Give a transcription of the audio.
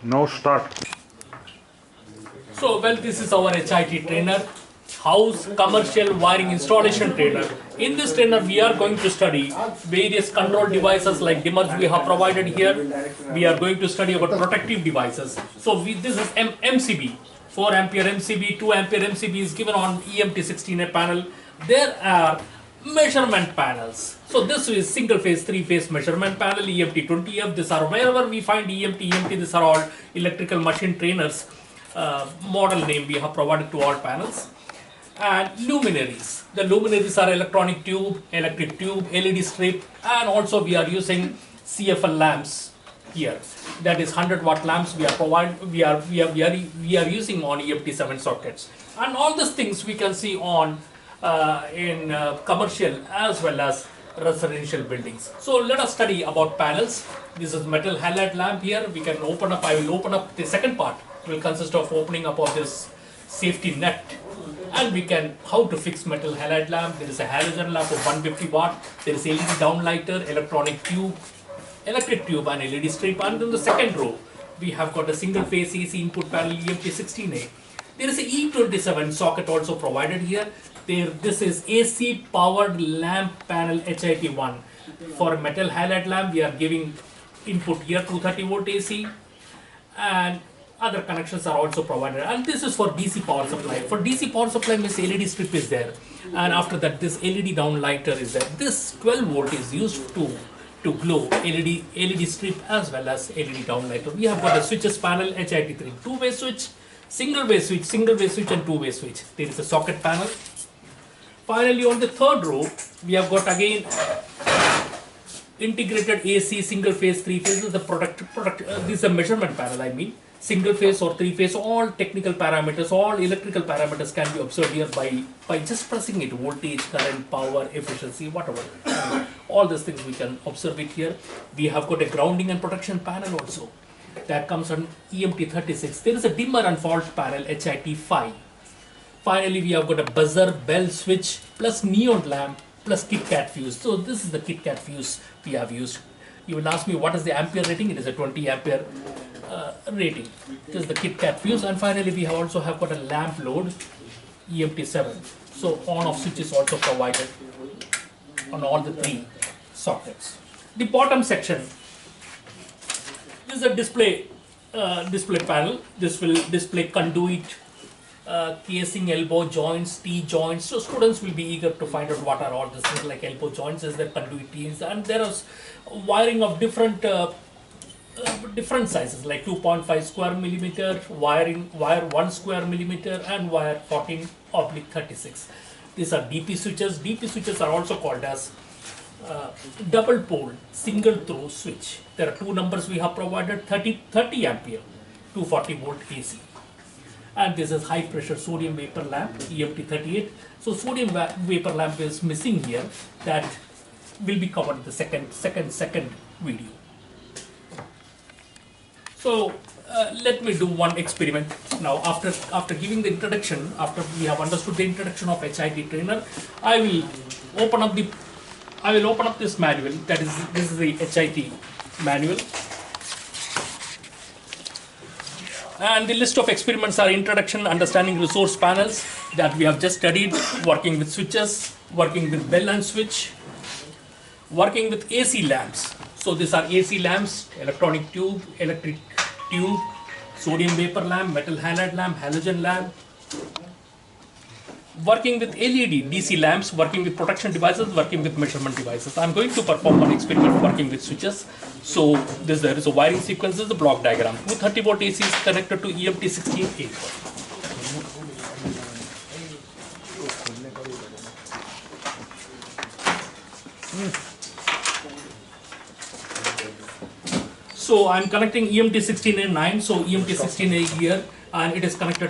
Now start. So, well, this is our HIT trainer, house commercial wiring installation trainer. In this trainer, we are going to study various control devices like dimmers we have provided here. We are going to study about protective devices. So, this is MCB, 4 ampere MCB, 2 ampere MCB is given on EMT16A panel. There are measurement panels. So this is single phase, 3-phase measurement panel, EMT20F. These are wherever we find EMT, these are all electrical machine trainers. Model name we have provided to all panels. And luminaries. The luminaries are electronic tube, electric tube, LED strip, and also we are using CFL lamps here. That is 100-watt lamps we are using on EMT7 sockets. And all these things we can see on in commercial as well as residential buildings. So let us study about panels. This is metal halide lamp here. We can open up. I will open up the second part. It will consist of opening up of this safety net, and we can how to fix metal halide lamp. There is a halogen lamp of 150 watt. There is LED downlighter, electronic tube, electric tube, and LED strip. And in the second row, we have got a single phase AC input panel EMT16A. There is a E27 socket also provided here. This is AC powered lamp panel HIT1. For metal halide lamp, we are giving input here 230 volt AC, and other connections are also provided. And this is for DC power supply. For DC power supply, this LED strip is there, and after that, this LED downlighter is there. This 12 volt is used to glow LED strip as well as LED downlighter. We have got a switches panel HIT3, two-way switch, single-way switch, and two-way switch. There is a socket panel. Finally, on the third row, we have got again integrated AC, single phase, 3 phases. This is a measurement panel. I mean, single phase or 3 phase. All technical parameters, all electrical parameters can be observed here by just pressing it. Voltage, current, power, efficiency, whatever. All these things we can observe it here. We have got a grounding and protection panel also. That comes on EMT36. There is a dimmer and fault panel HIT5. Finally, we have got a buzzer, bell switch, plus neon lamp, plus KitKat fuse. So this is the KitKat fuse we have used. You will ask me what is the ampere rating? It is a 20 ampere rating. This is the KitKat fuse. And finally, we also have got a lamp load, EMT7. So on-off switch is also provided on all the 3 sockets. The bottom section, this is a display panel. This will display conduit, casing, elbow joints, T-joints. So students will be eager to find out what are all these things like elbow joints, is there conduit T's, and there is wiring of different sizes like 2.5 square millimeter, wire 1 square millimeter, and wire 14/36. These are DP switches. DP switches are also called as double pole single throw switch. There are 2 numbers we have provided, 30 ampere, 240 volt AC. And this is high pressure sodium vapor lamp, EMT38. So sodium vapor lamp is missing here. That will be covered in the second video. So let me do one experiment now. After giving the introduction, after we have understood the introduction of HIT trainer, I will open up this manual. This is the HIT manual. And the list of experiments are introduction, understanding resource panels that we have just studied, working with switches, working with bell and switch, working with AC lamps. So these are AC lamps, electronic tube, electric tube, sodium vapor lamp, metal halide lamp, halogen lamp. Working with LED, DC lamps, working with protection devices, working with measurement devices. I'm going to perform one experiment working with switches. So there is a wiring sequence, this is the block diagram. 230 volt AC is connected to EMT16A. So I'm connecting EMT16A 9, so EMT16A here, and it is connected